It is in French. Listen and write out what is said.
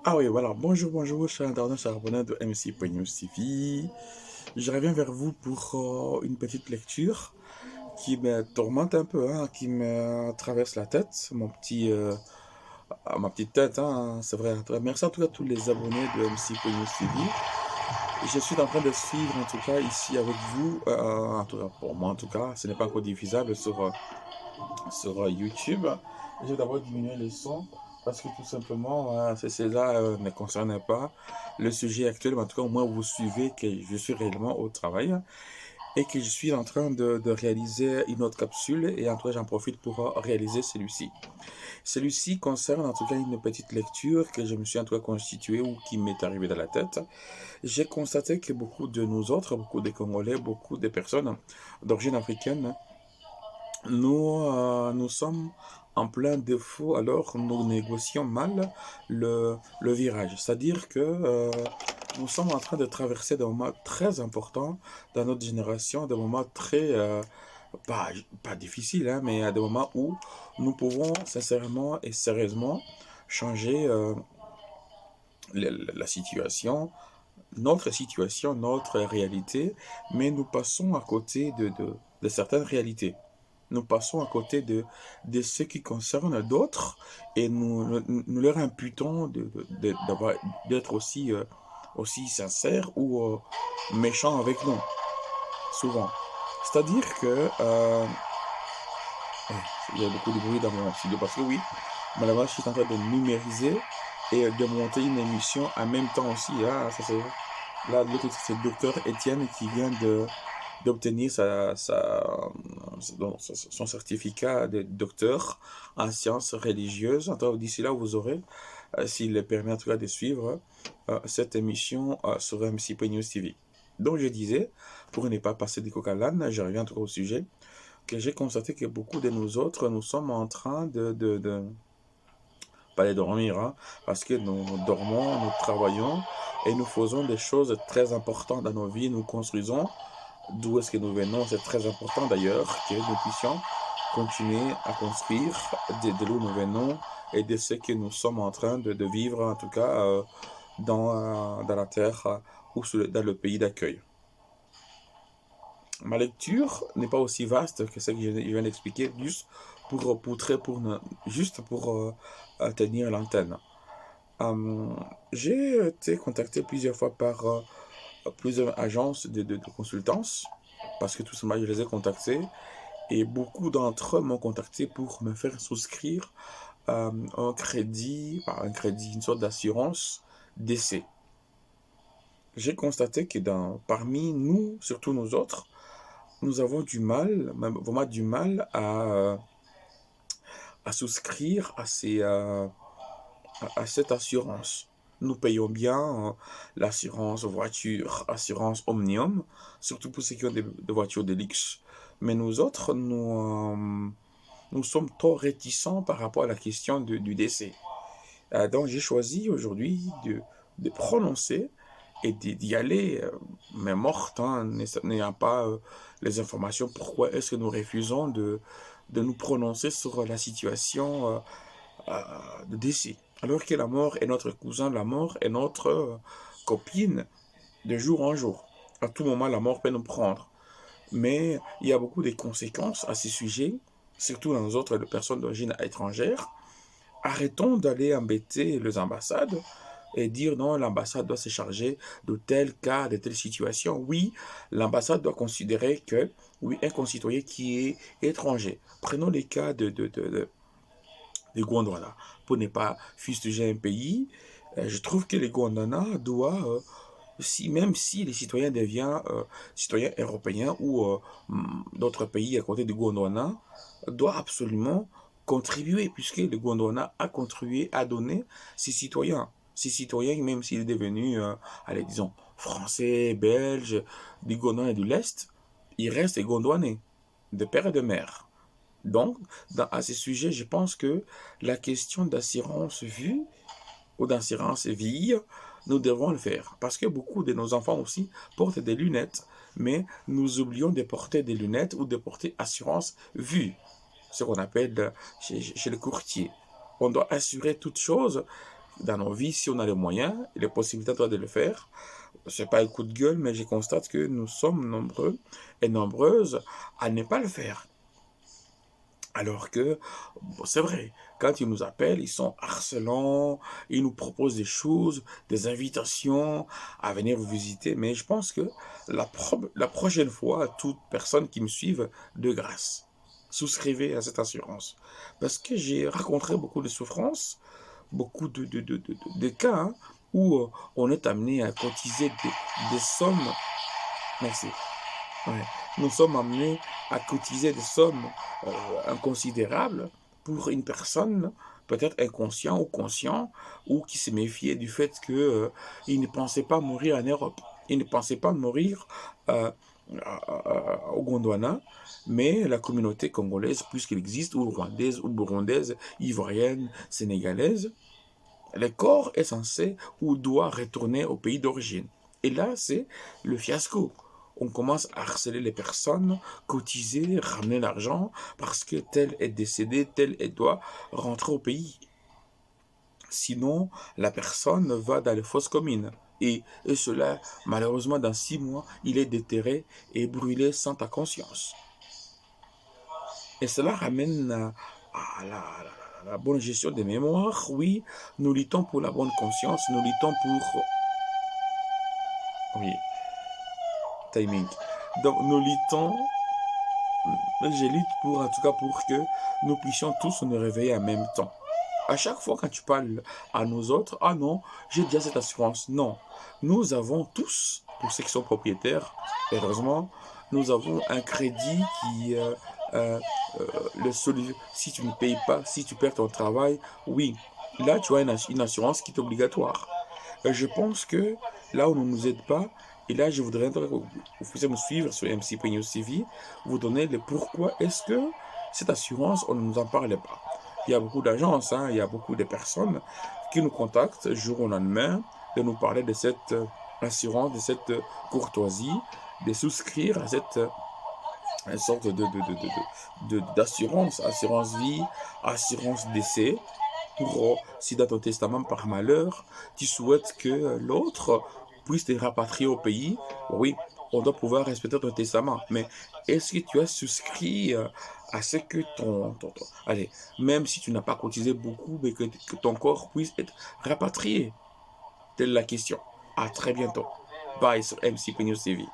Ah oui, voilà. Bonjour, bonjour, chers internautes, chers abonnés de MC.News TV. Je reviens vers vous pour une petite lecture qui me tourmente un peu, hein, qui me traverse la tête, ma petite tête, hein, c'est vrai. Merci en tout cas à tous les abonnés de MC.News TV. Je suis en train de suivre, en tout cas, ici avec vous, en tout cas, pour moi en tout cas, ce n'est pas encore diffusable sur YouTube. Je vais d'abord diminuer le son parce que tout simplement, cela ne concerne pas le sujet actuel, mais en tout cas, au moins vous suivez que je suis réellement au travail et que je suis en train de réaliser une autre capsule et en tout cas, j'en profite pour réaliser celui-ci. Celui-ci concerne en tout cas une petite lecture que je me suis en tout cas constituée ou qui m'est arrivée dans la tête. J'ai constaté que beaucoup de nous autres, beaucoup de Congolais, beaucoup de personnes d'origine africaine nous sommes en plein défaut, alors nous négocions mal le virage. C'est-à-dire que nous sommes en train de traverser des moments très importants dans notre génération, des moments très, pas difficiles, hein, mais des moments où nous pouvons sincèrement et sérieusement changer la situation, notre réalité, mais nous passons à côté de certaines réalités. Nous passons à côté de ce qui concerne d'autres et nous leur imputons d'être aussi sincères ou méchants avec nous, souvent. C'est-à-dire que il y a beaucoup de bruit dans mon studio parce que oui, malheureusement, je suis en train de numériser et de monter une émission en même temps aussi. Ah, ça c'est là, l'autre c'est Docteur Étienne qui vient d'obtenir son certificat de docteur en sciences religieuses. D'ici là, vous aurez, s'il le permet en tout cas de suivre, cette émission sur MC News TV. Donc je disais, pour ne pas passer du coq à l'âne, je reviens tout au sujet, que j'ai constaté que beaucoup de nous autres, nous sommes en train pas de dormir, hein, parce que nous dormons, nous travaillons et nous faisons des choses très importantes dans nos vies, nous construisons. D'où est-ce que nous venons, c'est très important d'ailleurs que nous puissions continuer à construire de l'où nous venons et de ce que nous sommes en train de vivre, en tout cas dans la terre ou dans le pays d'accueil. Ma lecture n'est pas aussi vaste que ce que je viens d'expliquer, juste juste pour tenir l'antenne. J'ai été contacté plusieurs fois par plusieurs agences de consultance, parce que tout simplement je les ai contactés, et beaucoup d'entre eux m'ont contacté pour me faire souscrire un crédit, une sorte d'assurance décès. J'ai constaté que parmi nous, surtout nous autres, nous avons du mal, même vraiment du mal à souscrire à cette assurance. Nous payons bien l'assurance voiture, assurance Omnium, surtout pour ceux qui ont des voitures de luxe. Mais nous autres, nous sommes trop réticents par rapport à la question du décès. Donc j'ai choisi aujourd'hui de prononcer et d'y aller, mais morte, hein, n'ayant pas les informations. Pourquoi est-ce que nous refusons de nous prononcer sur la situation de décès? Alors que la mort est notre cousin, la mort est notre copine de jour en jour. À tout moment, la mort peut nous prendre. Mais il y a beaucoup de conséquences à ce sujet, surtout dans les autres personnes d'origine étrangère. Arrêtons d'aller embêter les ambassades et dire non, l'ambassade doit se charger de tel cas, de telle situation. Oui, l'ambassade doit considérer que, oui, un concitoyen qui est étranger. Prenons les cas de Gondwana. Pour ne pas fustiger un pays, je trouve que les Gondwana doivent, même si les citoyens deviennent citoyens européens ou d'autres pays à côté du Gondwana, doivent absolument contribuer, puisque le Gondwana a contribué à donner ses citoyens. Ses citoyens, même s'il est devenu, allez, disons, français, belge, du Gondwana et de l'Est, il reste gondwanais, de père et de mère. Donc, à ce sujet, je pense que la question d'assurance vie ou d'assurance vie, nous devons le faire. Parce que beaucoup de nos enfants aussi portent des lunettes, mais nous oublions de porter des lunettes ou de porter assurance vue, ce qu'on appelle chez le courtier. On doit assurer toute chose dans nos vies, si on a les moyens et les possibilités toi, de le faire. C'est pas un coup de gueule, mais je constate que nous sommes nombreux et nombreuses à ne pas le faire. Alors que, bon, c'est vrai, quand ils nous appellent, ils sont harcelants, ils nous proposent des choses, des invitations à venir vous visiter. Mais je pense que la prochaine fois, toute personne qui me suive, de grâce, souscrivez à cette assurance. Parce que j'ai rencontré beaucoup de souffrances, beaucoup de cas où on est amené à cotiser des sommes. Merci. Ouais. Nous sommes amenés à cotiser des sommes inconsidérables pour une personne peut-être inconscient ou conscient ou qui se méfiait du fait que il ne pensait pas mourir en Europe. Il ne pensait pas mourir euh, au Gondwana, mais la communauté congolaise, puisqu'elle existe, ou rwandaise, ou burundaise, ivoirienne, sénégalaise, le corps est censé ou doit retourner au pays d'origine. Et là, c'est le fiasco. On commence à harceler les personnes, cotiser, ramener l'argent, parce que tel est décédé, tel elle doit rentrer au pays. Sinon, la personne va dans les fosses communes. Et cela, malheureusement, dans 6 mois, il est déterré et brûlé sans ta conscience. Et cela ramène à la bonne gestion des mémoires. Oui, nous luttons pour la bonne conscience, nous luttons pour... Oui, timing. Donc nous luttons, je lutte pour, en tout cas pour que nous puissions tous nous réveiller en même temps. À chaque fois quand tu parles à nous autres, ah non, j'ai déjà cette assurance. Non, nous avons tous, pour ceux qui sont propriétaires, heureusement, nous avons un crédit qui, euh, si tu ne payes pas, si tu perds ton travail, oui, là tu as une assurance qui est obligatoire. Je pense que là où on ne nous aide pas, et là je voudrais que vous puissiez me suivre sur MC News TV, vous donner le pourquoi est-ce que cette assurance, on ne nous en parle pas. Il y a beaucoup d'agences, il y a beaucoup de personnes qui nous contactent jour au lendemain de nous parler de cette assurance, de cette courtoisie, de souscrire à cette sorte d'assurance, assurance vie, assurance décès, pour si dans ton testament par malheur, tu souhaites que l'autre puisse te rapatrier au pays, oui, on doit pouvoir respecter ton testament. Mais est-ce que tu as souscrit à ce que allez, même si tu n'as pas cotisé beaucoup, mais que ton corps puisse être rapatrié? Telle la question. À très bientôt. Bye sur MC News TV.